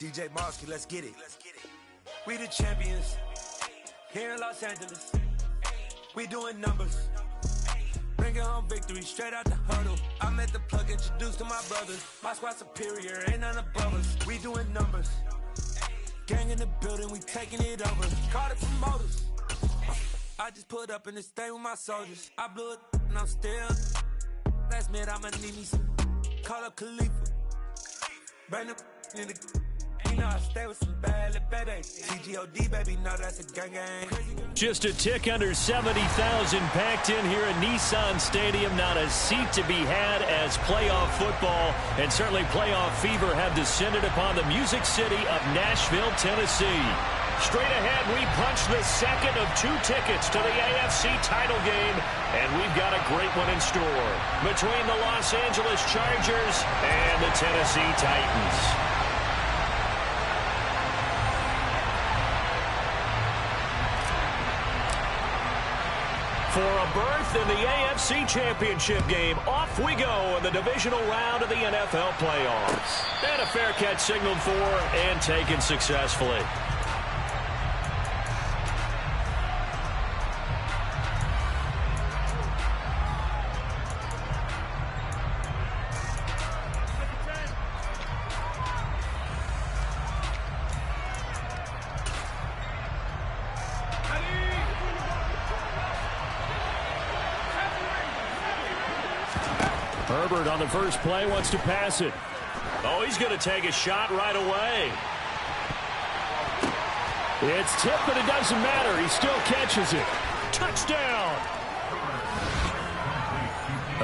DJ Marski, let's get it. We the champions here in Los Angeles. We doing numbers. Bringing home victory straight out the huddle. I met the plug, introduced to my brothers. My squad superior, ain't none above us. We doing numbers. Gang in the building, we taking it over. Call it promoters. I just put up in this thing with my soldiers. I blew it and I'm still. Last minute I'ma need me some. Call up Khalifa. Burn the in the. You know I stay with some bad little baby. TGOD, baby, no, that's a gang gang. Just a tick under 70,000 packed in here at Nissan Stadium. Not a seat to be had as playoff football and certainly playoff fever have descended upon the Music City of Nashville, Tennessee. Straight ahead, we punch the second of 2 tickets to the AFC title game, and we've got a great one in store between the Los Angeles Chargers and the Tennessee Titans. For a berth in the AFC Championship game, off we go in the divisional round of the NFL playoffs. And a fair catch signaled for and taken successfully. Herbert on the first play wants to pass it. Oh, he's going to take a shot right away. It's tipped, but it doesn't matter. He still catches it. Touchdown!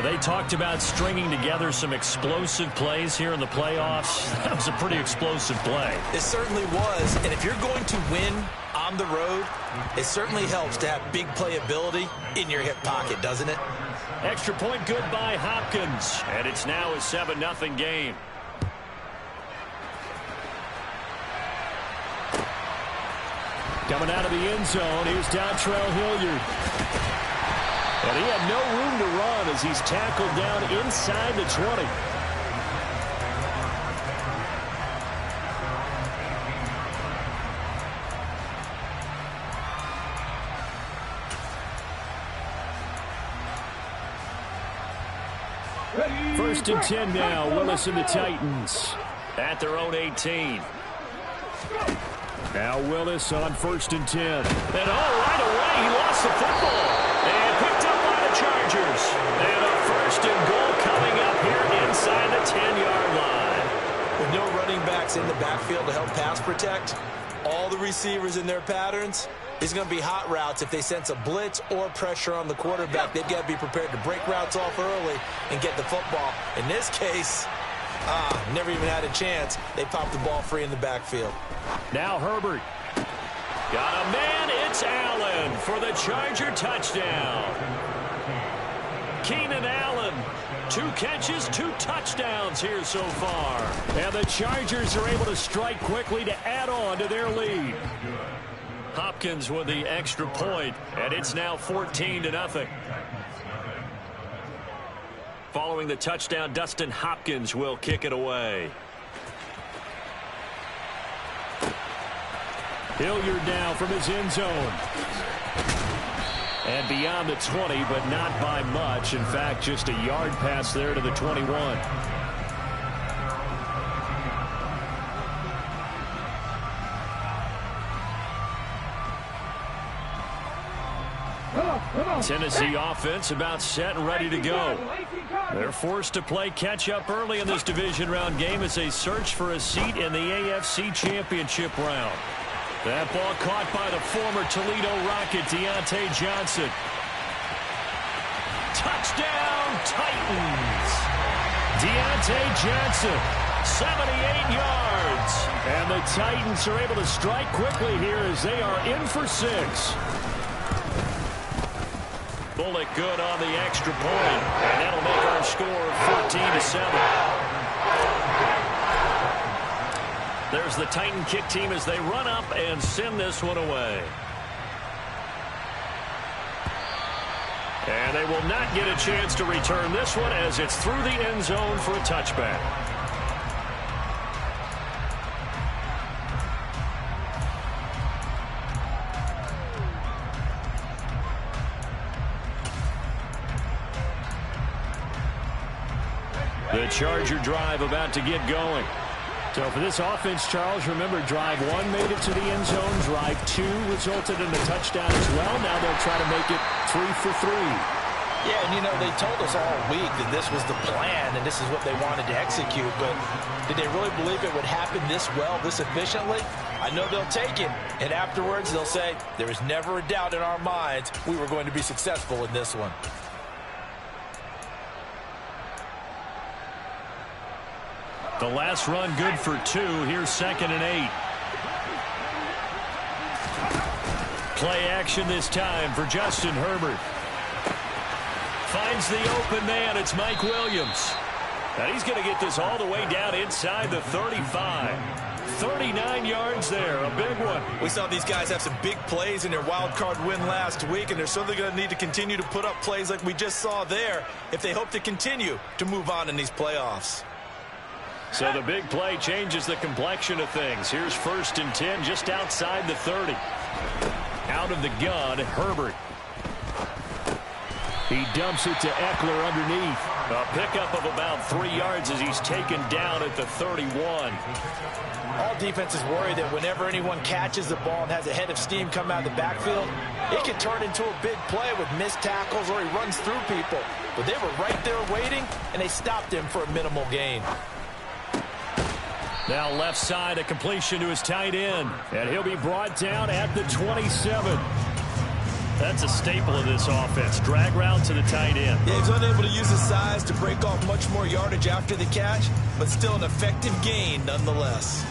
They talked about stringing together some explosive plays here in the playoffs. That was a pretty explosive play. It certainly was, and if you're going to win on the road, it certainly helps to have big playability in your hip pocket, doesn't it? Extra point good by Hopkins, and it's now a 7-0 game. Coming out of the end zone, here's Dontrell Hilliard. And he had no room to run as he's tackled down inside the 20. First and 10 now, Willis and the Titans at their own 18. Now Willis on first and 10. And right away, he lost the football. And picked up by the Chargers. And a first and goal coming up here inside the 10-yard line. With no running backs in the backfield to help pass protect, all the receivers in their patterns, it's going to be hot routes. If they sense a blitz or pressure on the quarterback, they've got to be prepared to break routes off early and get the football. In this case, never even had a chance. They popped the ball free in the backfield. Now Herbert. Got a man. It's Allen for the Charger touchdown. Keenan Allen. 2 catches, 2 touchdowns here so far. And the Chargers are able to strike quickly to add on to their lead. Hopkins with the extra point, and it's now 14-0. Following the touchdown, Dustin Hopkins will kick it away. Hilliard now from his end zone. And beyond the 20, but not by much. In fact, just a yard pass there to the 21. Tennessee offense about set and ready to go. They're forced to play catch-up early in this division round game as they search for a seat in the AFC Championship round. That ball caught by the former Toledo Rocket, Deontay Johnson. Touchdown, Titans! Deontay Johnson, 78 yards. And the Titans are able to strike quickly here as they are in for 6. Bullock good on the extra point, and that'll make our score 14-7. There's the Titan kick team as they run up and send this one away. And they will not get a chance to return this one as it's through the end zone for a touchback. The Charger drive about to get going. So for this offense, Charles, remember, drive 1 made it to the end zone. Drive 2 resulted in a touchdown as well. Now they'll try to make it 3 for 3. Yeah, and, you know, they told us all week that this was the plan and this is what they wanted to execute. But did they really believe it would happen this well, this efficiently? I know they'll take it. And afterwards, they'll say, there was never a doubt in our minds we were going to be successful in this one. The last run good for 2. Here's 2nd and 8. Play action this time for Justin Herbert. Finds the open man. It's Mike Williams. And he's going to get this all the way down inside the 35. 39 yards there, a big one. We saw these guys have some big plays in their wild card win last week, and they're certainly going to need to continue to put up plays like we just saw there if they hope to continue to move on in these playoffs. So the big play changes the complexion of things. Here's 1st and 10 just outside the 30. Out of the gun, Herbert. He dumps it to Eckler underneath. A pickup of about 3 yards as he's taken down at the 31. All defenses worry that whenever anyone catches the ball and has a head of steam come out of the backfield, it can turn into a big play with missed tackles or he runs through people. But they were right there waiting, and they stopped him for a minimal gain. Now left side, a completion to his tight end. And he'll be brought down at the 27. That's a staple of this offense. Drag route to the tight end. Yeah, he's unable to use his size to break off much more yardage after the catch, but still an effective gain nonetheless.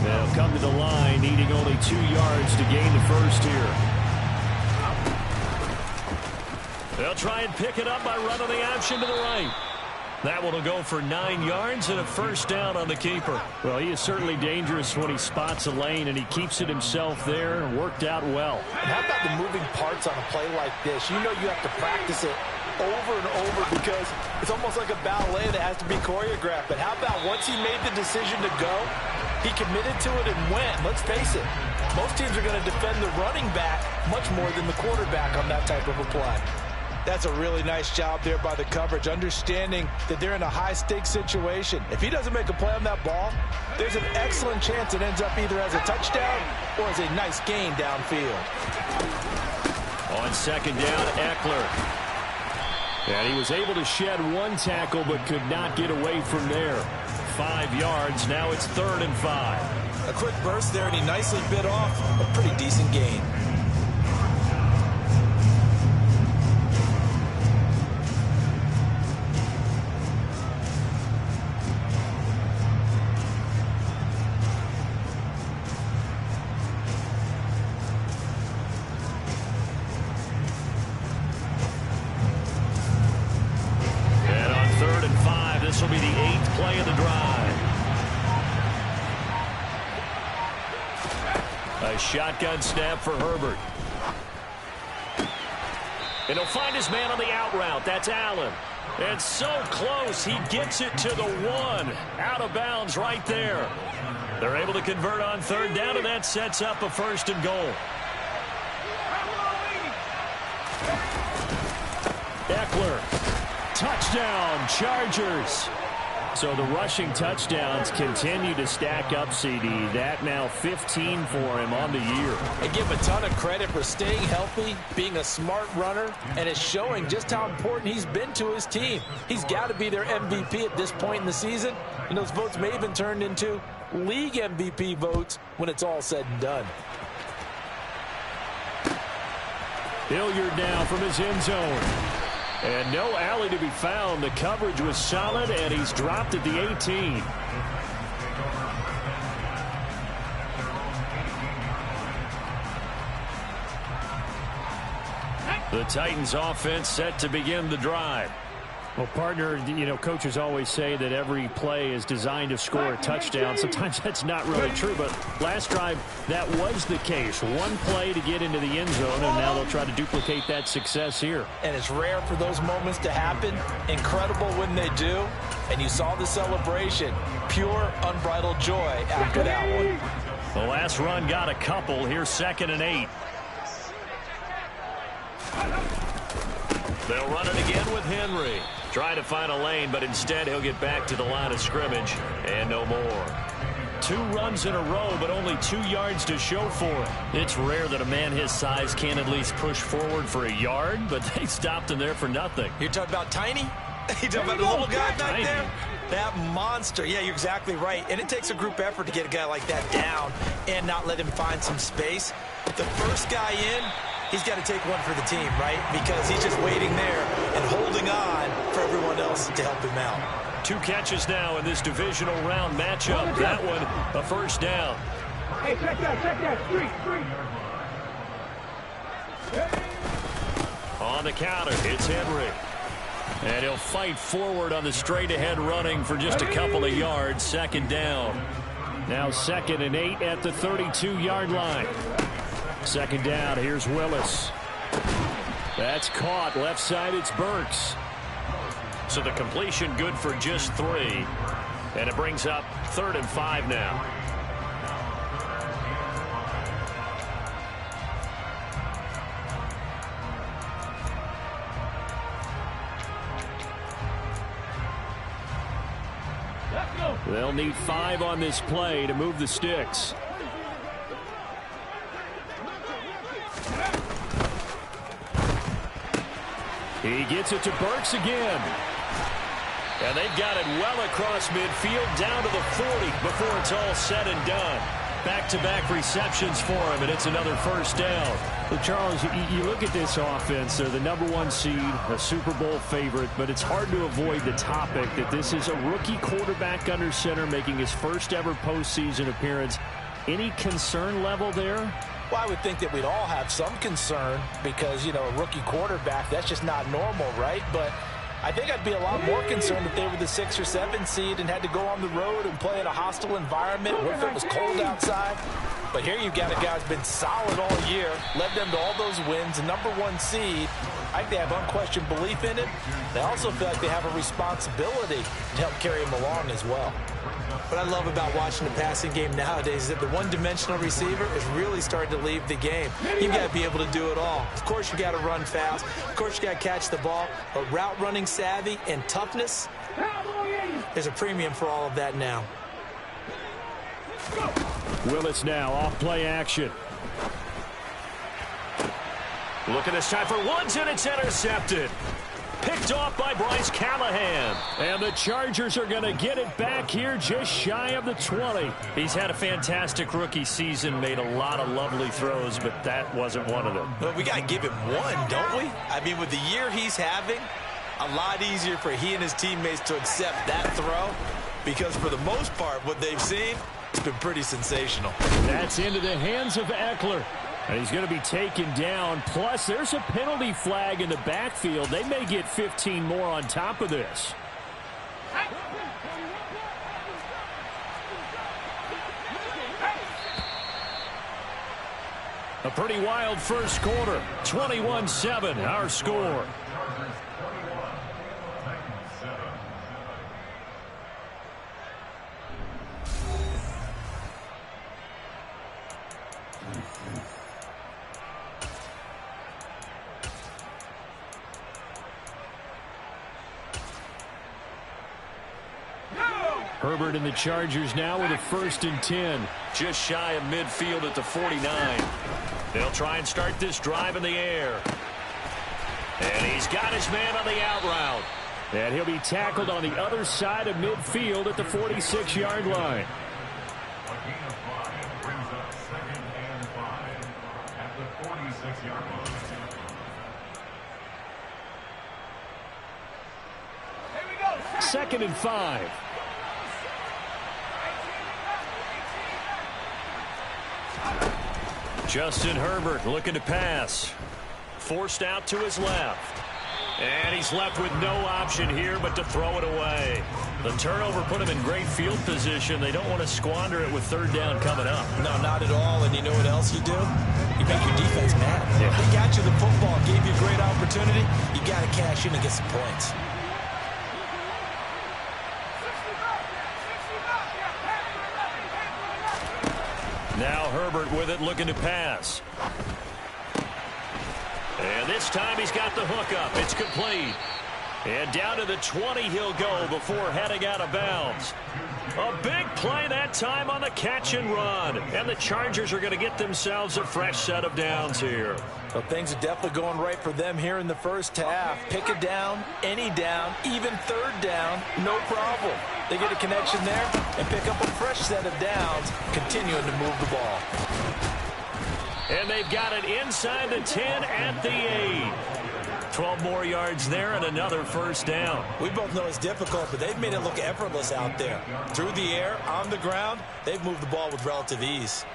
They'll come to the line, needing only 2 yards to gain the first here. They'll try and pick it up by running the option to the right. That one will go for 9 yards and a first down on the keeper. Well, he is certainly dangerous when he spots a lane, and he keeps it himself there and worked out well. And how about the moving parts on a play like this? You know you have to practice it over and over because it's almost like a ballet that has to be choreographed. But how about once he made the decision to go, he committed to it and went. Let's face it, most teams are going to defend the running back much more than the quarterback on that type of a play. That's a really nice job there by the coverage, understanding that they're in a high-stakes situation. If he doesn't make a play on that ball, there's an excellent chance it ends up either as a touchdown or as a nice gain downfield. On 2nd down, Eckler. And he was able to shed 1 tackle but could not get away from there. 5 yards. Now it's 3rd and 5. A quick burst there, and he nicely bit off a pretty decent gain. This will be the 8th play of the drive. A shotgun snap for Herbert. And he'll find his man on the out route. That's Allen. And so close, he gets it to the 1. Out of bounds right there. They're able to convert on 3rd down, and that sets up a 1st and goal. Eckler. Touchdown, Chargers. So the rushing touchdowns continue to stack up, CD. That now 15 for him on the year. I give a ton of credit for staying healthy, being a smart runner, and it's showing just how important he's been to his team. He's got to be their MVP at this point in the season, and those votes may even turn into league MVP votes when it's all said and done. Hilliard now from his end zone. And no alley to be found. The coverage was solid, and he's dropped at the 18. The Titans offense set to begin the drive. Well, partner, you know, coaches always say that every play is designed to score a touchdown. Sometimes that's not really true, but last drive, that was the case. 1 play to get into the end zone, and now they'll try to duplicate that success here. And it's rare for those moments to happen. Incredible when they do. And you saw the celebration. Pure, unbridled joy after that one. The last run got a couple. Here's 2nd and 8. They'll run it again with Henry. Trying to find a lane, but instead he'll get back to the line of scrimmage and no more. 2 runs in a row, but only 2 yards to show for it. It's rare that a man his size can at least push forward for a yard, but they stopped him there for nothing. You're talking about Tiny? You're talking about the little guy back there? That monster. Yeah, you're exactly right. And it takes a group effort to get a guy like that down and not let him find some space. The first guy in, he's got to take one for the team, right? Because he's just waiting there and holding on for everyone else to help him out. 2 catches now in this divisional round matchup. That one, a first down. Hey, check that. Street. On the counter, it's Henry. And he'll fight forward on the straight-ahead running for just a couple of yards. Second down. Now 2nd and 8 at the 32-yard line. Second down, here's Willis. That's caught. Left side, it's Burks. So the completion good for just 3. And it brings up 3rd and 5 now. They'll need 5 on this play to move the sticks. He gets it to Burks again. And they've got it well across midfield down to the 40 before it's all said and done. Back-to-back receptions for him, and it's another first down. Well, Charles, you look at this offense, they're the #1 seed, a Super Bowl favorite, but it's hard to avoid the topic that this is a rookie quarterback under center making his first ever postseason appearance. Any concern level there? Well, I would think that we'd all have some concern because, you know, a rookie quarterback, that's just not normal, right? But I think I'd be a lot more concerned if they were the 6 or 7 seed and had to go on the road and play in a hostile environment. What if it was cold outside? But here you've got a guy who's been solid all year, led them to all those wins, a #1 seed. I think they have unquestioned belief in it. They also feel like they have a responsibility to help carry him along as well. What I love about watching the passing game nowadays is that the one-dimensional receiver is really starting to leave the game. You've got to be able to do it all. Of course, you got to run fast. Of course, you got to catch the ball. But route running savvy and toughness, there's a premium for all of that now. Willis now off play action. Look at this time for Woods, and it's intercepted. Picked off by Bryce Callahan. And the Chargers are going to get it back here just shy of the 20. He's had a fantastic rookie season, made a lot of lovely throws, but that wasn't one of them. But we got to give him one, don't we? I mean, with the year he's having, a lot easier for he and his teammates to accept that throw because for the most part, what they've seen, it's been pretty sensational. That's into the hands of Eckler. And he's going to be taken down. Plus, there's a penalty flag in the backfield. They may get 15 more on top of this. A pretty wild first quarter. 21-7, our score. Herbert and the Chargers now with a 1st and 10. Just shy of midfield at the 49. They'll try and start this drive in the air. And he's got his man on the out route. And he'll be tackled on the other side of midfield at the 46-yard line. Second and 5. Justin Herbert looking to pass. Forced out to his left. And he's left with no option here but to throw it away. The turnover put him in great field position. They don't want to squander it with 3rd down coming up. No, not at all. And you know what else you do? You make your defense mad. Yeah. They got you the football, gave you a great opportunity. You got to cash in and get some points. Now Herbert with it, looking to pass. And this time he's got the hook up. It's complete. And down to the 20 he'll go before heading out of bounds. A big play that time on the catch and run. And the Chargers are going to get themselves a fresh set of downs here. Well, things are definitely going right for them here in the first half. Pick a down, any down, even third down, no problem. They get a connection there and pick up a fresh set of downs, continuing to move the ball. And they've got it inside the 10 at the 8. 12 more yards there and another first down. We both know it's difficult, but they've made it look effortless out there. Through the air, on the ground, they've moved the ball with relative ease.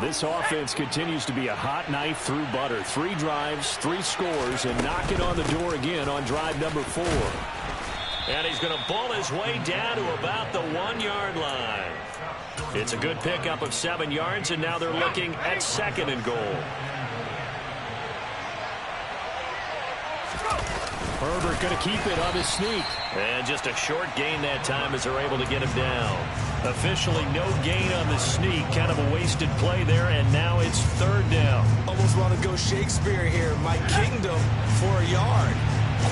This offense continues to be a hot knife through butter. 3 drives, 3 scores, and knocking on the door again on drive number 4. And he's going to ball his way down to about the 1-yard line. It's a good pickup of 7 yards, and now they're looking at 2nd and goal. Herbert going to keep it on his sneak. And just a short gain that time as they're able to get him down. Officially no gain on the sneak. Kind of a wasted play there, and now it's 3rd down. Almost want to go Shakespeare here. My kingdom for a yard.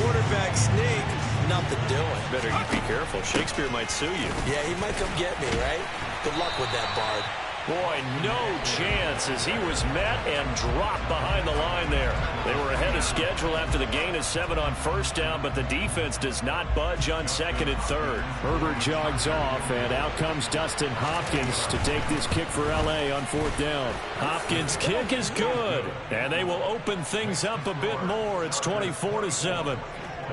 Quarterback sneak, nothing doing. Better you be careful. Shakespeare might sue you. Yeah, he might come get me, right? Good luck with that, Bard. Boy, no chance as he was met and dropped behind the line there. They were ahead of schedule after the gain of 7 on first down, but the defense does not budge on 2nd and 3rd. Herbert jogs off, and out comes Dustin Hopkins to take this kick for L.A. on 4th down. Hopkins' kick is good, and they will open things up a bit more. It's 24-7.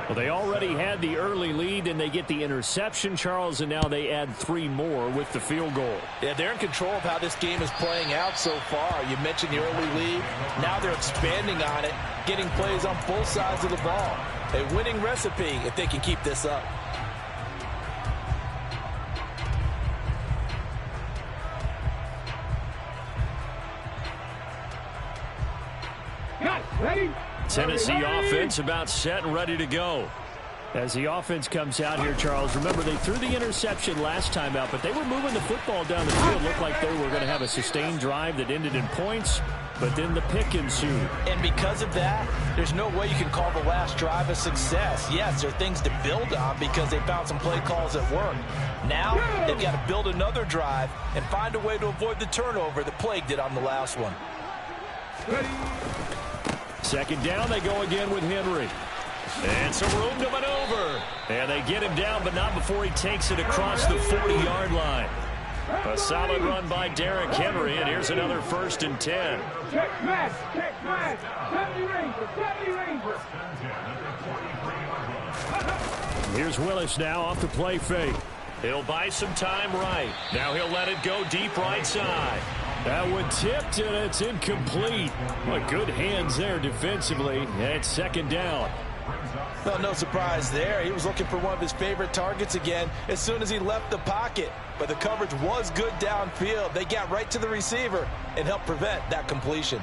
Well, they already had the early lead, and they get the interception, Charles, and now they add 3 more with the field goal. Yeah, they're in control of how this game is playing out so far. You mentioned the early lead. Now they're expanding on it, getting plays on both sides of the ball. A winning recipe if they can keep this up. Ready? Tennessee offense about set and ready to go. As the offense comes out here, Charles, remember they threw the interception last time out, but they were moving the football down the field. Looked like they were going to have a sustained drive that ended in points, but then the pick ensued. And because of that, there's no way you can call the last drive a success. Yes, there are things to build on because they found some play calls that work. Now, they've got to build another drive and find a way to avoid the turnover that plagued it on the last one. Ready? 2nd down, they go again with Henry. And some room to maneuver. And they get him down, but not before he takes it across the 40-yard line. A solid run by Derrick Henry, and here's another 1st and 10. Check smash, 70 Ranger. Here's Willis now off the play fake. He'll buy some time right. Now he'll let it go deep right side. That one tipped, and it's incomplete. Well, good hands there defensively. And it's 2nd down. Well, no surprise there. He was looking for one of his favorite targets again as soon as he left the pocket. But the coverage was good downfield. They got right to the receiver and helped prevent that completion.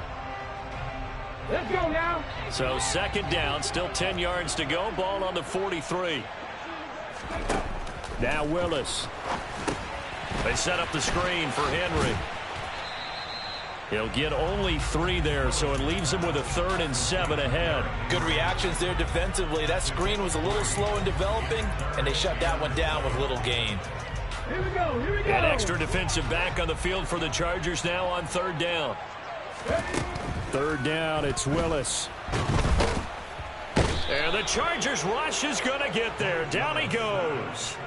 Let's go now. So 2nd down, still 10 yards to go. Ball on the 43. Now Willis. They set up the screen for Henry. He'll get only 3 there, so it leaves him with a 3rd and 7 ahead. Good reactions there defensively. That screen was a little slow in developing, and they shut that one down with little gain. Here we go. An extra defensive back on the field for the Chargers now on 3rd down. 3rd down, it's Willis. And the Chargers rush is going to get there. Down he goes.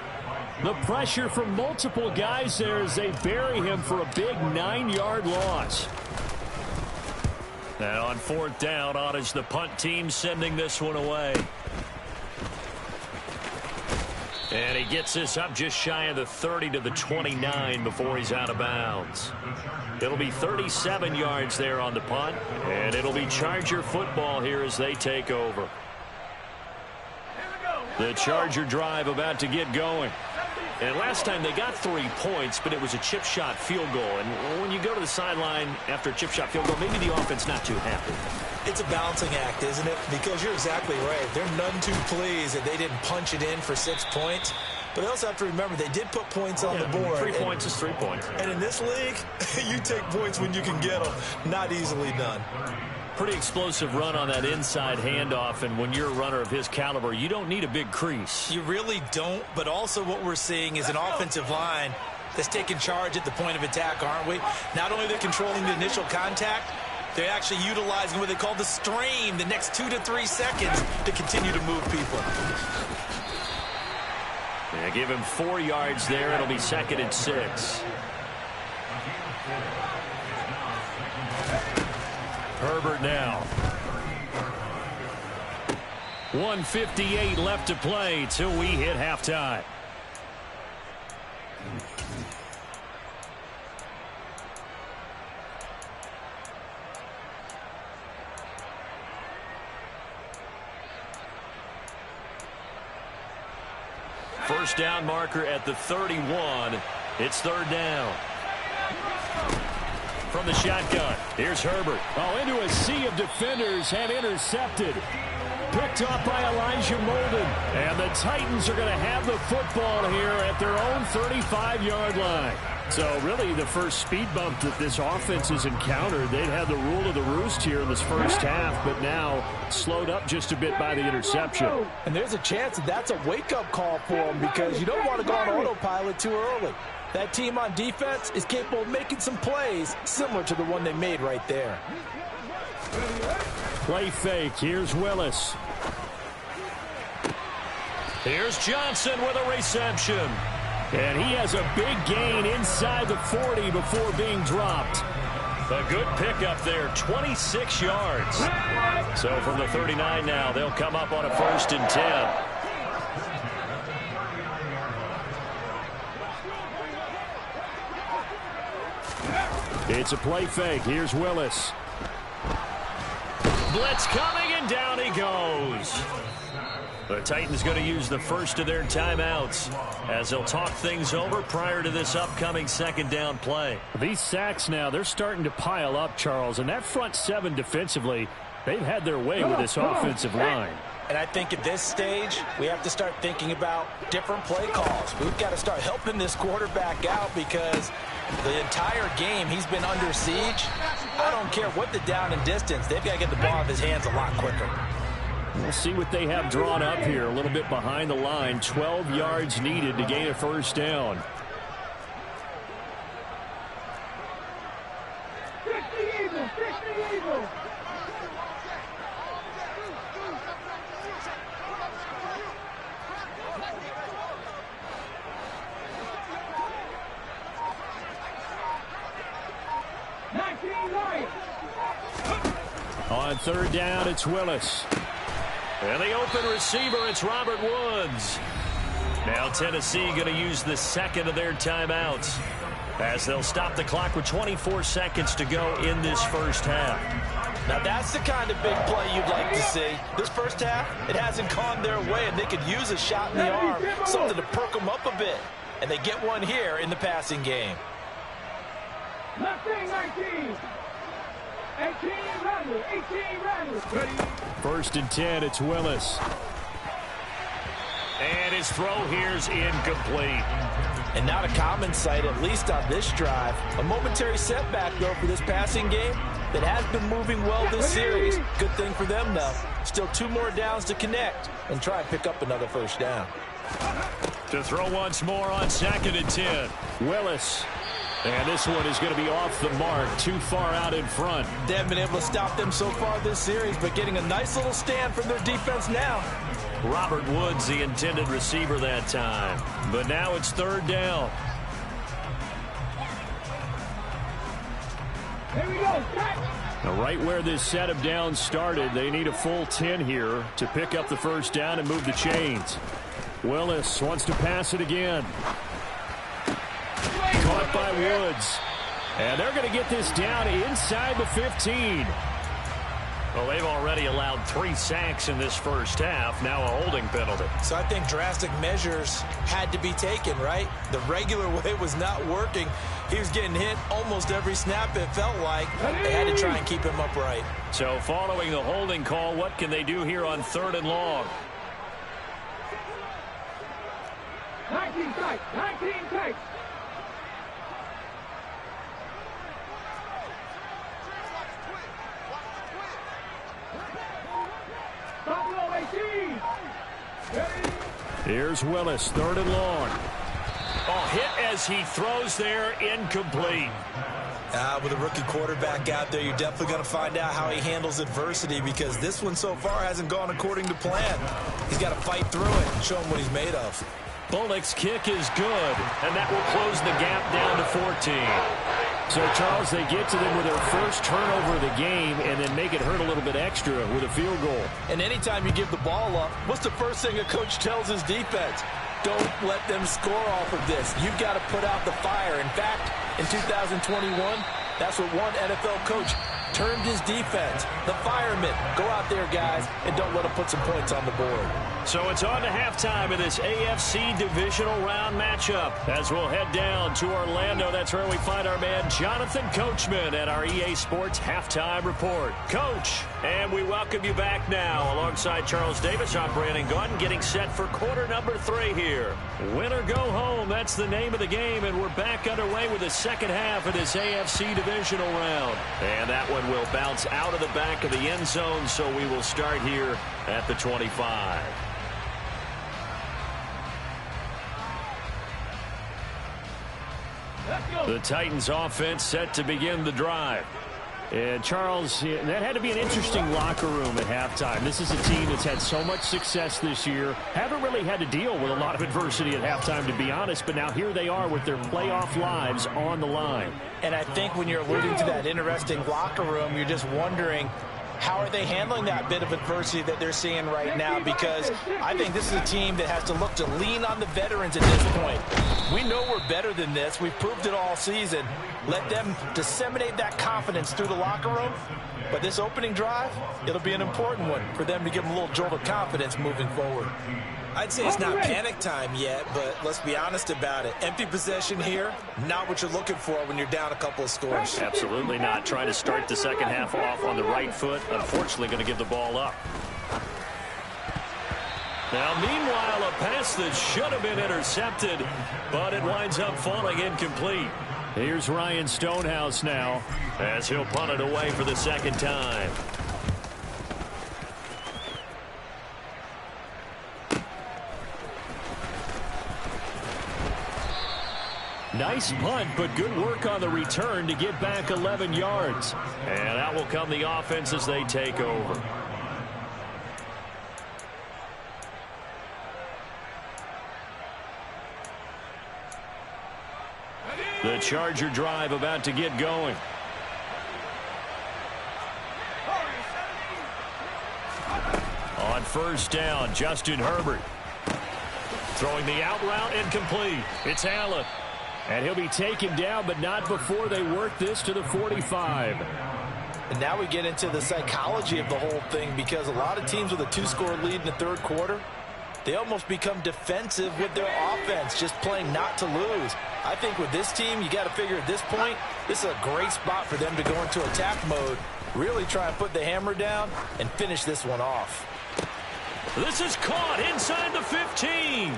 The pressure from multiple guys there as they bury him for a big 9-yard loss. Now on 4th down, on is the punt team sending this one away. And he gets this up just shy of the 30 to the 29 before he's out of bounds. It'll be 37 yards there on the punt, and it'll be Charger football here as they take over. The Charger drive about to get going. And last time they got 3 points, but it was a chip shot field goal. And when you go to the sideline after a chip shot field goal, maybe the offense not too happy. It's a balancing act, isn't it? Because you're exactly right. They're none too pleased that they didn't punch it in for 6 points. But they also have to remember they did put points on the board. 3 points is 3 points. And in this league, you take points when you can get them. Not easily done. pretty explosive run on that inside handoff, and when you're a runner of his caliber, you don't need a big crease. You really don't, but also what we're seeing is an offensive line that's taking charge at the point of attack, aren't we? Not only are they controlling the initial contact, they're actually utilizing what they call the strain, the next 2 to 3 seconds, to continue to move people. Yeah, give him 4 yards there. It'll be 2nd and 6. Herbert now. 1:58 left to play till we hit halftime. First down marker at the 31. It's 3rd down. From the shotgun, here's Herbert. Oh, into a sea of defenders and intercepted. Picked off by Elijah Molden. And the Titans are going to have the football here at their own 35-yard line. So really the first speed bump that this offense has encountered. They'd had the rule of the roost here in this first half, but now slowed up just a bit by the interception. And there's a chance that that's a wake-up call for them, because you don't want to go on autopilot too early. That team on defense is capable of making some plays similar to the one they made right there. Play fake. Here's Willis. Here's Johnson with a reception. And he has a big gain inside the 40 before being dropped. A good pickup there, 26 yards. So from the 39 now, they'll come up on a 1st and 10. It's a play fake. Here's Willis. Blitz coming, and down he goes. The Titans going to use the first of their timeouts as they'll talk things over prior to this upcoming 2nd down play. These sacks now, they're starting to pile up, Charles. And that front 7 defensively, they've had their way with this offensive line. And I think at this stage, we have to start thinking about different play calls. We've got to start helping this quarterback out, because the entire game he's been under siege. I don't care what the down and distance. They've got to get the ball out of his hands a lot quicker. We'll see what they have drawn up here. A little bit behind the line. 12 yards needed to gain a 1st down. 50 Eagles, 50 Eagles. On 3rd down, it's Willis. And the open receiver, it's Robert Woods. Now Tennessee going to use the 2nd of their timeouts as they'll stop the clock with 24 seconds to go in this first half. Now that's the kind of big play you'd like to see. This first half, it hasn't gone their way, and they could use a shot in the arm, something to perk them up a bit. And they get one here in the passing game. Left wing 19. 18 runners, 18 runners. 1st and 10, it's Willis. And his throw here's incomplete. And not a common sight, at least on this drive. A momentary setback, though, for this passing game that has been moving well this series. Good thing for them, though. Still 2 more downs to connect and try and pick up another 1st down. To throw once more on 2nd and 10. Willis. And this one is going to be off the mark, too far out in front. They haven't been able to stop them so far this series, but getting a nice little stand from their defense now. Robert Woods, the intended receiver that time. But now it's 3rd down. Here we go. Now, right where this set of downs started, they need a full 10 here to pick up the 1st down and move the chains. Willis wants to pass it again. Caught by Woods. And they're going to get this down inside the 15. Well, they've already allowed 3 sacks in this first half. Now a holding penalty. So I think drastic measures had to be taken, right? The regular way was not working. He was getting hit almost every snap, it felt like. They had to try and keep him upright. So following the holding call, what can they do here on 3rd and long? 19 strikes, 19 strikes. Here's Willis, 3rd and long. Oh, hit as he throws there, incomplete. With a rookie quarterback out there, you're definitely going to find out how he handles adversity, because this one so far hasn't gone according to plan. He's got to fight through it and show him what he's made of. Bullock's kick is good, and that will close the gap down to 14. So, Charles, they get to them with their first turnover of the game and then make it hurt a little bit extra with a field goal. And anytime you give the ball up, what's the first thing a coach tells his defense? Don't let them score off of this. You've got to put out the fire. In fact, in 2021, that's what one NFL coach termed his defense. The firemen. Go out there, guys, and don't let them put some points on the board. So it's on to halftime in this AFC divisional round matchup. As we'll head down to Orlando, that's where we find our man Jonathan Coachman at our EA Sports Halftime Report. Coach, and we welcome you back now. Alongside Charles Davis, I'm Brandon Gunn, getting set for quarter number 3 here. Win or go home, that's the name of the game, and we're back underway with the second half of this AFC divisional round. And that one will bounce out of the back of the end zone, so we will start here at the 25. The Titans offense set to begin the drive. And, Charles, that had to be an interesting locker room at halftime. This is a team that's had so much success this year. Haven't really had to deal with a lot of adversity at halftime, to be honest. But now here they are with their playoff lives on the line. And I think when you're alluding to that interesting locker room, you're just wondering, how are they handling that bit of adversity that they're seeing right now? Because I think this is a team that has to look to lean on the veterans at this point. We know we're better than this. We've proved it all season. Let them disseminate that confidence through the locker room. But this opening drive, it'll be an important one for them to give them a little jolt of confidence moving forward. I'd say it's not panic time yet, but let's be honest about it. Empty possession here, not what you're looking for when you're down a couple of scores. Absolutely not. Trying to start the second half off on the right foot. Unfortunately, going to give the ball up. Now, meanwhile, a pass that should have been intercepted, but it winds up falling incomplete. Here's Ryan Stonehouse now, as he'll punt it away for the second time. Nice punt, but good work on the return to get back 11 yards. And out will come the offense as they take over. The Charger drive about to get going. On first down, Justin Herbert. Throwing the out route incomplete. It's Allen. And he'll be taken down, but not before they work this to the 45. And now we get into the psychology of the whole thing, because a lot of teams with a 2-score lead in the third quarter, they almost become defensive with their offense, just playing not to lose. I think with this team, you got to figure at this point, this is a great spot for them to go into attack mode, really try and put the hammer down and finish this one off. This is caught inside the 15.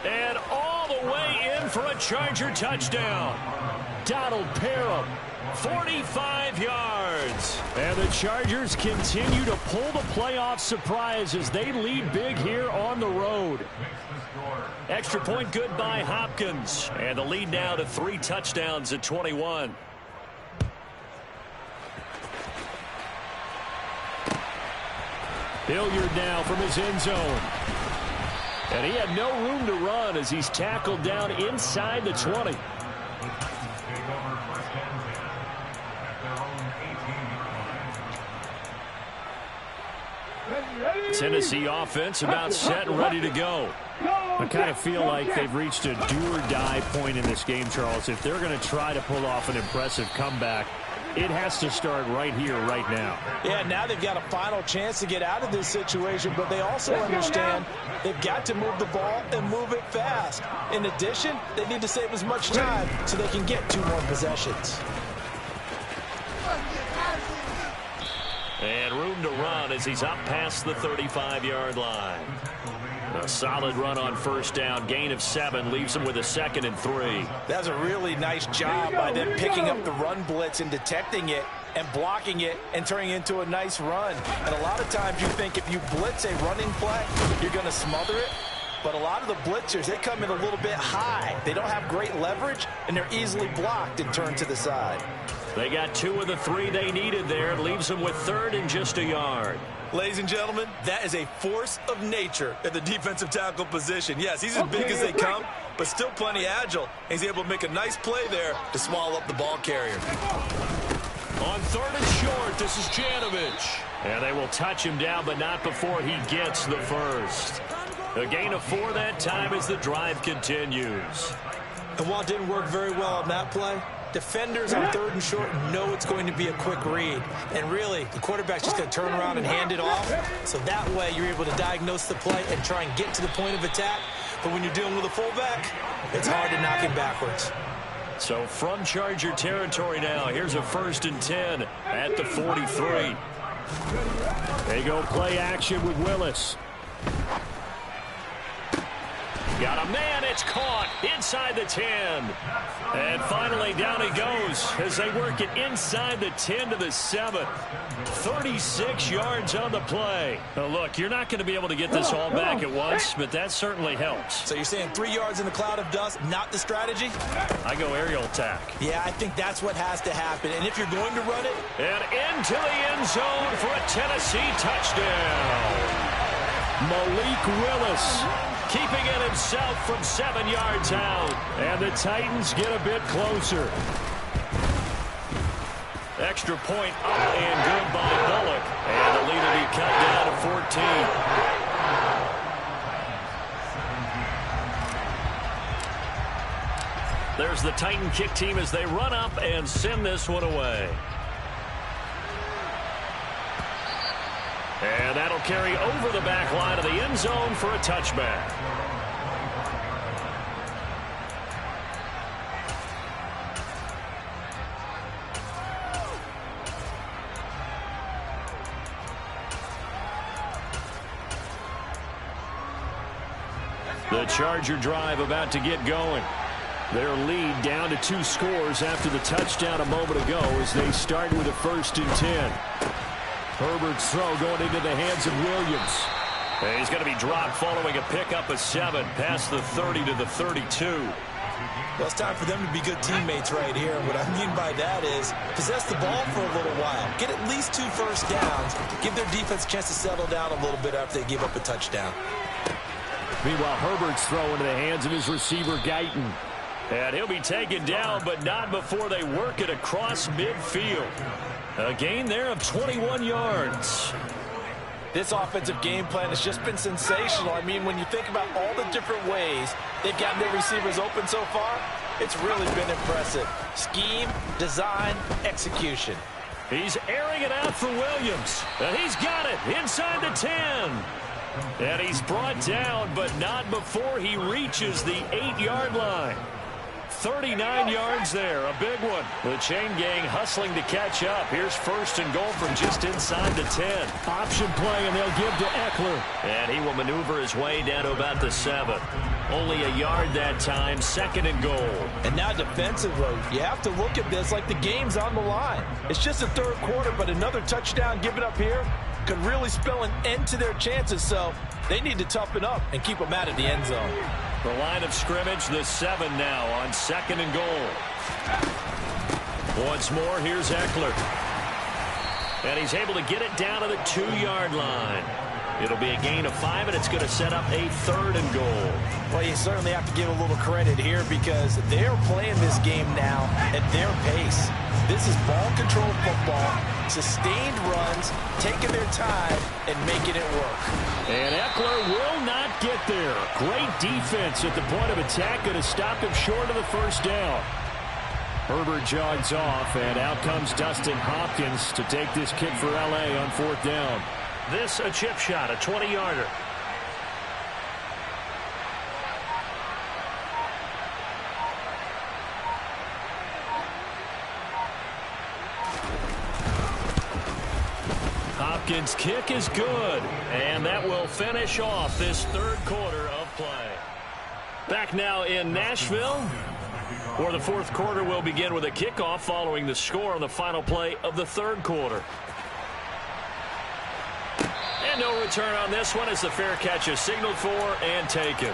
And all the way in for a Charger touchdown. Donald Parham, 45 yards. And the Chargers continue to pull the playoff surprise as they lead big here on the road. Extra point good by Hopkins. And the lead now to 3 touchdowns at 21. Hilliard now from his end zone. And he had no room to run as he's tackled down inside the 20. Tennessee offense about set and ready to go. I kind of feel like they've reached a do-or-die point in this game, Charles. If they're going to try to pull off an impressive comeback, it has to start right here, right now. Yeah, now they've got a final chance to get out of this situation, but they also understand they've got to move the ball and move it fast. In addition, they need to save as much time so they can get 2 more possessions. And room to run as he's up past the 35-yard line. A solid run on first down. Gain of 7 leaves him with a 2nd and 3. That's a really nice job by them picking up the run blitz and detecting it and blocking it and turning it into a nice run. And a lot of times you think if you blitz a running play, you're going to smother it. But a lot of the blitzers, they come in a little bit high. They don't have great leverage, and they're easily blocked and turned to the side. They got 2 of the 3 they needed there. It leaves them with 3rd and just a yard. Ladies and gentlemen, that is a force of nature at the defensive tackle position. Yes, he's as big as they come, but still plenty agile. He's able to make a nice play there to swallow up the ball carrier. On 3rd and short, this is Janovich. And they will touch him down, but not before he gets the first. A gain of 4 that time as the drive continues. And while it didn't work very well on that play, defenders on 3rd and short know it's going to be a quick read. And really, the quarterback's just going to turn around and hand it off. So that way, you're able to diagnose the play and try and get to the point of attack. But when you're dealing with a fullback, it's hard to knock him backwards. So from Charger territory now, here's a 1st and 10 at the 43. They go play action with Willis. Got a man, it's caught inside the 10. And finally down he goes as they work it inside the 10 to the 7. 36 yards on the play. Now look, you're not going to be able to get this all back at once, but that certainly helps. So you're saying 3 yards in the cloud of dust, not the strategy? I go aerial attack. Yeah, I think that's what has to happen. And if you're going to run it... And into the end zone for a Tennessee touchdown. Malik Willis keeping it himself from 7 yards out. And the Titans get a bit closer. Extra point up and good by Bullock. And the lead will be cut down to 14. There's the Titan kick team as they run up and send this one away. And that'll carry over the back line of the end zone for a touchback. The Charger drive about to get going. Their lead down to 2 scores after the touchdown a moment ago as they start with a 1st and 10. Herbert's throw going into the hands of Williams. And he's going to be dropped following a pickup of 7 past the 30 to the 32. Well, it's time for them to be good teammates right here. What I mean by that is possess the ball for a little while. Get at least 2 first downs. Give their defense a chance to settle down a little bit after they give up a touchdown. Meanwhile, Herbert's throw into the hands of his receiver, Guyton. And he'll be taken down, but not before they work it across midfield. A gain there of 21 yards. This offensive game plan has just been sensational. I mean, when you think about all the different ways they've gotten their receivers open so far, it's really been impressive. Scheme, design, execution. He's airing it out for Williams. And he's got it inside the 10. And he's brought down, but not before he reaches the 8-yard line. 39 yards there, a big one. The chain gang hustling to catch up. Here's 1st and goal from just inside the 10. Option play, and they'll give to Eckler. And he will maneuver his way down to about the 7. Only a yard that time, 2nd and goal. And now defensively, you have to look at this like the game's on the line. It's just the 3rd quarter, but another touchdown given up here could really spell an end to their chances. So they need to toughen up and keep them out of the end zone. The line of scrimmage, the 7 now on 2nd and goal. Once more, here's Eckler. And he's able to get it down to the 2-yard line. It'll be a gain of 5, and it's going to set up a 3rd and goal. Well, you certainly have to give a little credit here because they're playing this game now at their pace. This is ball control football, sustained runs, taking their time, and making it work. And Eckler will not get there. Great defense at the point of attack. Going to stop him short of the 1st down. Herbert jogs off, and out comes Dustin Hopkins to take this kick for L.A. on 4th down. This a chip shot, a 20-yarder. Hopkins' kick is good, and that will finish off this 3rd quarter of play. Back now in Nashville, where the 4th quarter will begin with a kickoff following the score on the final play of the 3rd quarter. And no return on this one as the fair catch is signaled for and taken.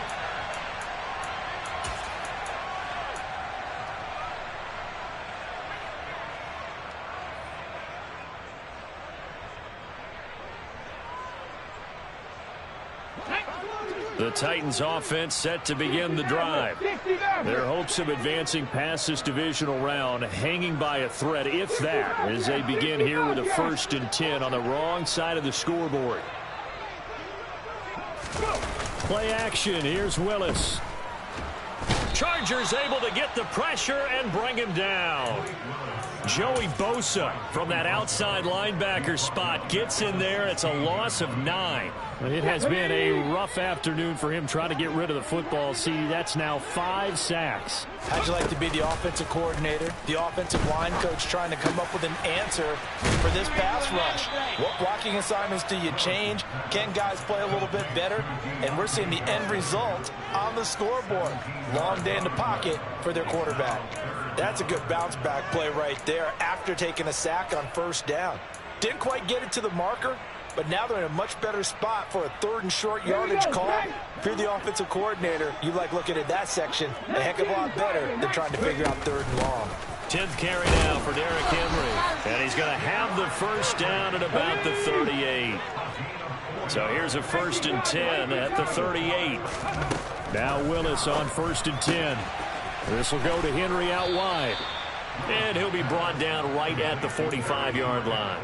The Titans offense set to begin the drive. Their hopes of advancing past this divisional round hanging by a thread, if that, as they begin here with a 1st and 10 on the wrong side of the scoreboard. Play action. Here's Willis. Chargers able to get the pressure and bring him down. Joey Bosa from that outside linebacker spot gets in there. It's a loss of 9. It has been a rough afternoon for him trying to get rid of the football. See, that's now 5 sacks. How'd you like to be the offensive coordinator, the offensive line coach trying to come up with an answer for this pass rush? What blocking assignments do you change? Can guys play a little bit better? And we're seeing the end result on the scoreboard. Long day in the pocket for their quarterback. That's a good bounce back play right there after taking a sack on 1st down. Didn't quite get it to the marker, but now they're in a much better spot for a 3rd and short yardage call. If you're the offensive coordinator, you like looking at that section a heck of a lot better than trying to figure out 3rd and long. 10th carry now for Derrick Henry. And he's going to have the 1st down at about the 38. So here's a 1st and 10 at the 38. Now Willis on 1st and 10. This will go to Henry out wide. And he'll be brought down right at the 45-yard line.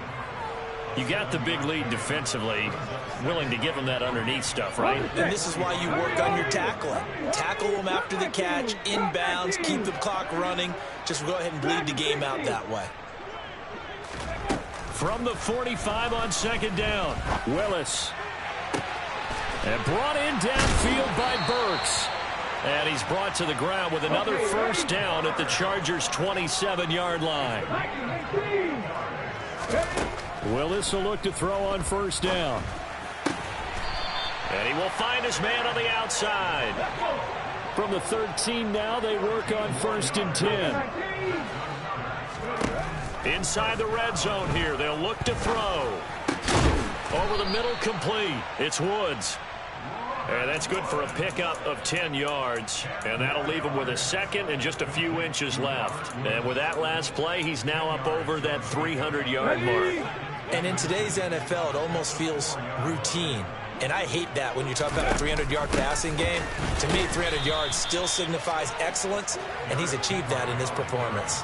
You got the big lead defensively. Willing to give him that underneath stuff, right? And this is why you work on your tackling. Tackle them after the catch, inbounds, keep the clock running. Just go ahead and bleed the game out that way. From the 45 on 2nd down, Willis. And brought in downfield by Burks. And he's brought to the ground with another 1st down at the Chargers' 27-yard line. Willis will look to throw on 1st down. And he will find his man on the outside. From the 13 now, they work on 1st and 10. Inside the red zone here, they'll look to throw. Over the middle, complete. It's Woods. And that's good for a pickup of 10 yards. And that'll leave him with a 2nd and just a few inches left. And with that last play, he's now up over that 300-yard mark. And in today's NFL, it almost feels routine. And I hate that when you talk about a 300-yard passing game. To me, 300 yards still signifies excellence, and he's achieved that in his performance.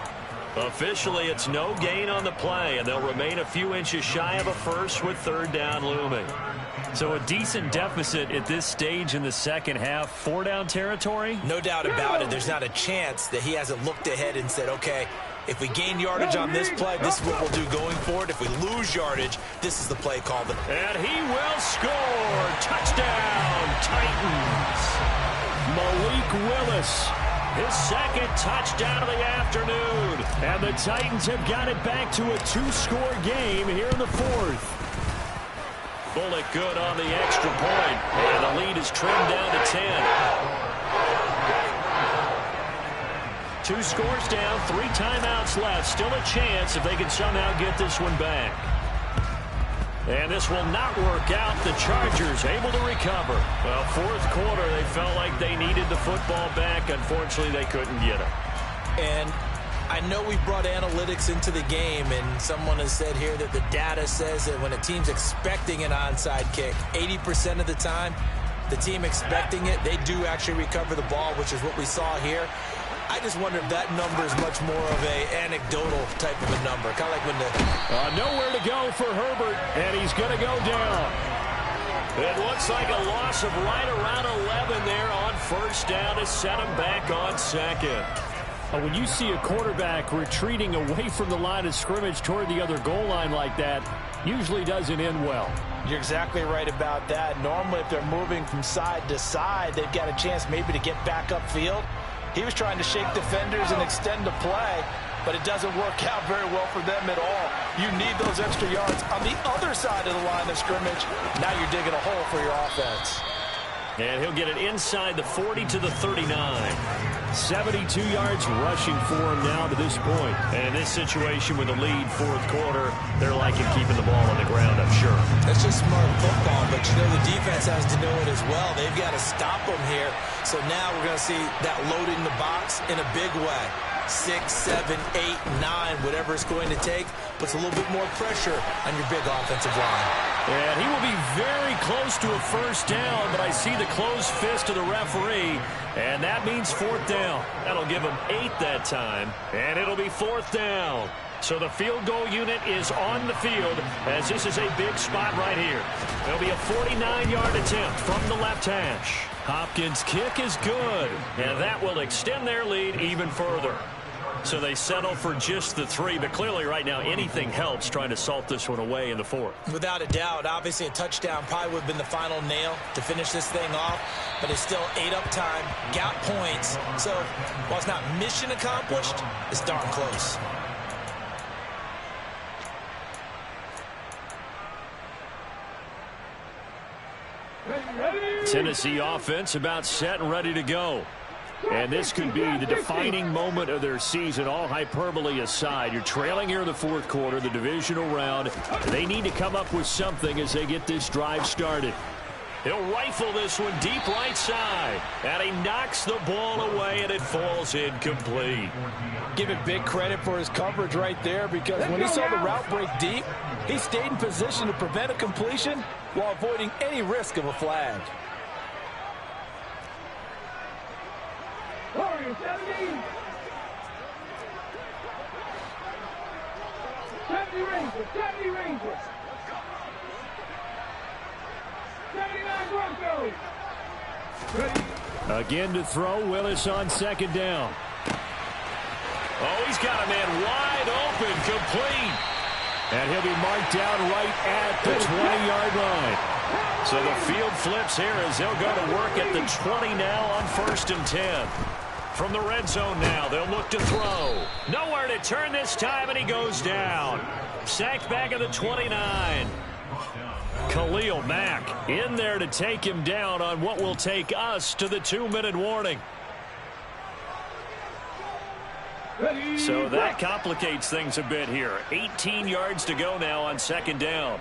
Officially, it's no gain on the play, and they'll remain a few inches shy of a 1st with 3rd down looming. So a decent deficit at this stage in the 2nd half. 4-down territory? No doubt about it. There's not a chance that he hasn't looked ahead and said, okay, if we gain yardage on this play, this is what we'll do going forward. If we lose yardage, this is the play call. And he will score. Touchdown, Titans. Malik Willis. His 2nd touchdown of the afternoon. And the Titans have got it back to a 2-score game here in the 4th. Bullock good on the extra point. And the lead is trimmed down to 10. 2 scores down, 3 timeouts left. Still a chance if they can somehow get this one back. And this will not work out. The Chargers able to recover. Well, 4th quarter, they felt like they needed the football back. Unfortunately, they couldn't get it. And I know we brought analytics into the game, and someone has said here that the data says that when a team's expecting an onside kick, 80% of the time, the team expecting it, they do actually recover the ball, which is what we saw here. I just wonder if that number is much more of a anecdotal type of a number. Kind of like when the... nowhere to go for Herbert, and he's going to go down. It looks like a loss of right around 11 there on 1st down to set him back on 2nd. When you see a quarterback retreating away from the line of scrimmage toward the other goal line like that, usually doesn't end well. You're exactly right about that. Normally, if they're moving from side to side, they've got a chance maybe to get back upfield. He was trying to shake defenders and extend the play, but it doesn't work out very well for them at all. You need those extra yards on the other side of the line of scrimmage. Now you're digging a hole for your offense. And he'll get it inside the 40 to the 39. 72 yards rushing for him now to this point. And in this situation with the lead fourth quarter, they're liking keeping the ball on the ground, I'm sure. That's just smart football, but you know the defense has to know it as well. They've got to stop them here. So now we're going to see that loading the box in a big way. 6, 7, 8, 9, whatever it's going to take, puts a little bit more pressure on your big offensive line. And he will be very close to a first down, but I see the closed fist of the referee, and that means fourth down. That'll give him 8 that time, and it'll be fourth down. So the field goal unit is on the field as this is a big spot right here. It'll be a 49-yard attempt from the left hash. Hopkins' kick is good, and that will extend their lead even further. So they settle for just the 3, but clearly right now anything helps trying to salt this one away in the fourth. Without a doubt, obviously a touchdown probably would have been the final nail to finish this thing off, but it's still 8 up time, got points. So while it's not mission accomplished, it's darn close. Tennessee offense about set and ready to go. And this could be the defining moment of their season, all hyperbole aside. You're trailing here in the fourth quarter, the divisional round. They need to come up with something as they get this drive started. He'll rifle this one deep right side. And he knocks the ball away, and it falls incomplete. Give it big credit for his coverage right there, because when he saw the route break deep, he stayed in position to prevent a completion while avoiding any risk of a flag. Warriors 70. 70 Rangers. 70 Rangers. 79 Broncos. Ready. Again to throw. Willis on second down. Oh, he's got a man wide open, complete. And he'll be marked down right at the 20-yard line. So the field flips here as they'll go to work at the 20 now on 1st and 10. From the red zone now, they'll look to throw. Nowhere to turn this time, and he goes down. Sacked back at the 29. Khalil Mack in there to take him down on what will take us to the 2-minute warning. So that complicates things a bit here. 18 yards to go now on 2nd down.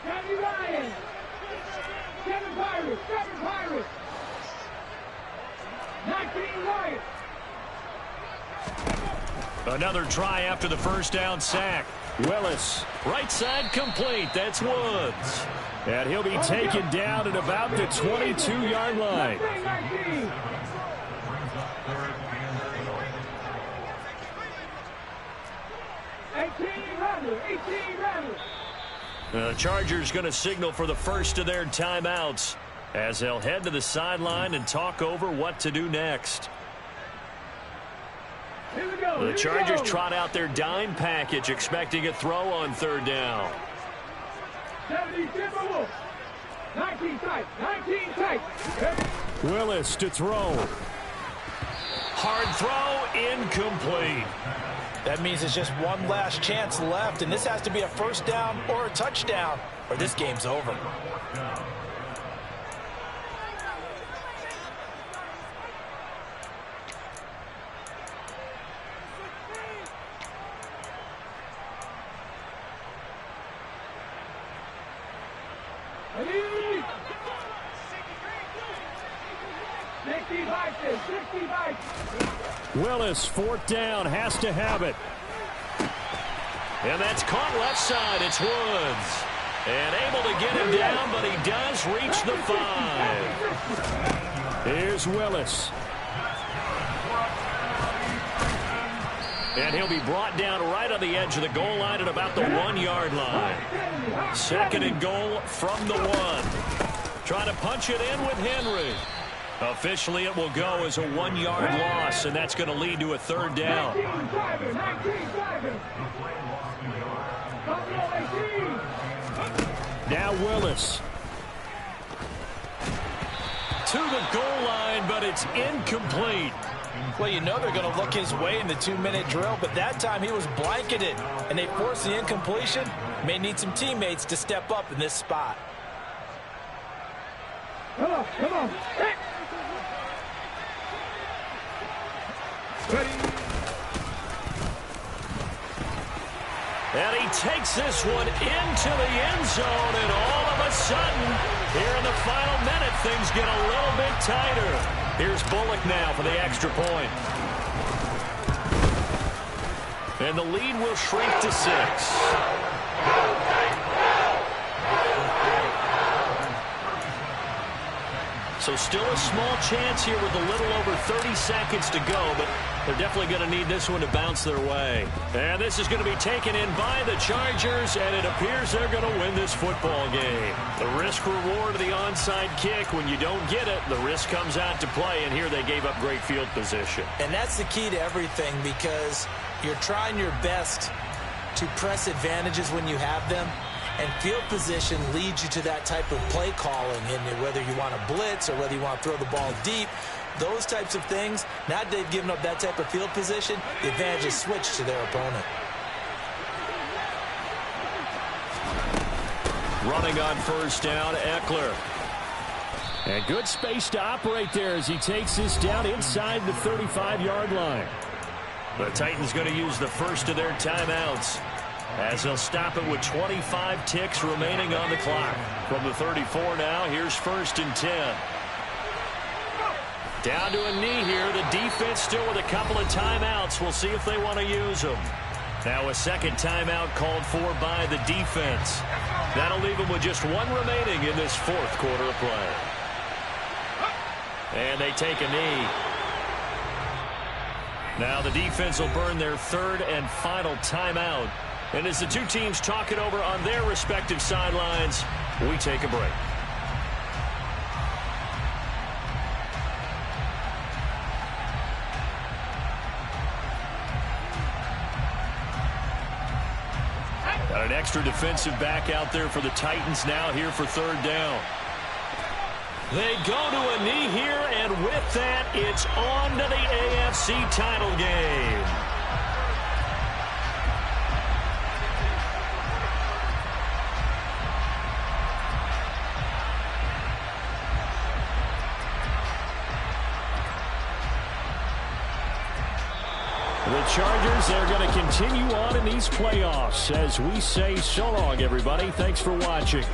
Johnny Ryan. 7 Pirates. 7 Pirates. 19 Lions. Another try after the first down sack. Willis. Right side complete. That's Woods. And he'll be taken down at about the 22-yard line. 19. The Chargers going to signal for the first of their timeouts as they'll head to the sideline and talk over what to do next. The Chargers trot out their dime package, expecting a throw on 3rd down. 70 Timberwolves. 19 tight. 19 tight. Willis to throw. Hard throw, incomplete. That means it's just one last chance left, and this has to be a first down or a touchdown, or this game's over. Willis, 4th down, has to have it. And that's caught left side. It's Woods. And able to get him down, but he does reach the 5. Here's Willis. And he'll be brought down right on the edge of the goal line at about the 1-yard line. 2nd and goal from the 1. Trying to punch it in with Henry. Officially, it will go as a 1-yard loss, and that's going to lead to a 3rd down. Now Willis. To the goal line, but it's incomplete. Well, you know they're going to look his way in the 2-minute drill, but that time he was blanketed, and they forced the incompletion. May need some teammates to step up in this spot. Come on. Hey. Ready. And he takes this one into the end zone, and all of a sudden, here in the final minute, things get a little bit tighter. Here's Bullock now for the extra point. And the lead will shrink to 6. So still a small chance here with a little over 30 seconds to go, but they're definitely going to need this one to bounce their way. And this is going to be taken in by the Chargers, and it appears they're going to win this football game. The risk-reward of the onside kick, when you don't get it, the risk comes out to play, and here they gave up great field position. And that's the key to everything, because you're trying your best to press advantages when you have them. And field position leads you to that type of play calling, and whether you want to blitz or whether you want to throw the ball deep, those types of things, now that they've given up that type of field position, the advantage is switched to their opponent. Running on first down, Eckler. And good space to operate there as he takes this down inside the 35-yard line. The Titans going to use the first of their timeouts, as they'll stop it with 25 ticks remaining on the clock. From the 34 now, here's 1st and 10. Down to a knee here. The defense still with a couple of timeouts. We'll see if they want to use them. Now a second timeout called for by the defense. That'll leave them with just one remaining in this 4th quarter of play. And they take a knee. Now the defense will burn their 3rd and final timeout. And as the two teams talk it over on their respective sidelines, we take a break. Got an extra defensive back out there for the Titans now here for 3rd down. They go to a knee here, and with that, it's on to the AFC title game. The Chargers, they're going to continue on in these playoffs as we say so long, everybody. Thanks for watching.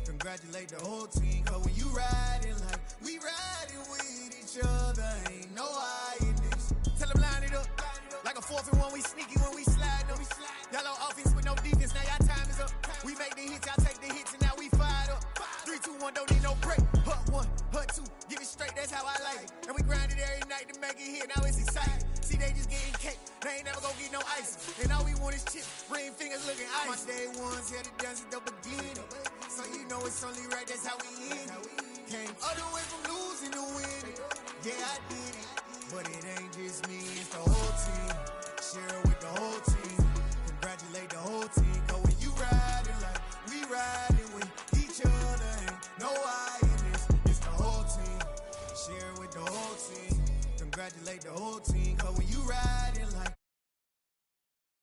Congratulate the whole team, cause when you riding like we riding with each other, ain't no I in this. Tell them line it up, like a 4th and 1, we sneaky when we slide them. Y'all on offense with no defense, now y'all time is up. We make the hits, y'all take the hits, and now we fired up. 3, 2, 1, don't need no break. Hut 1, hut 2, give it straight, that's how I like it. And we grind it every night to make it hit, now it's exciting. See, they just getting cake, they ain't never gonna get no ice. And all we want is chips, ring fingers looking ice. My day ones had to dance at the beginning. So you know it's only right, that's how we end it. Came all the way from losing to winning. Yeah, I did it. But it ain't just me, it's the whole team. Share it with the whole team. Congratulate the whole team. Cause when you riding like we riding with each other, ain't no I in this. It's the whole team. congratulate the whole team, cause when you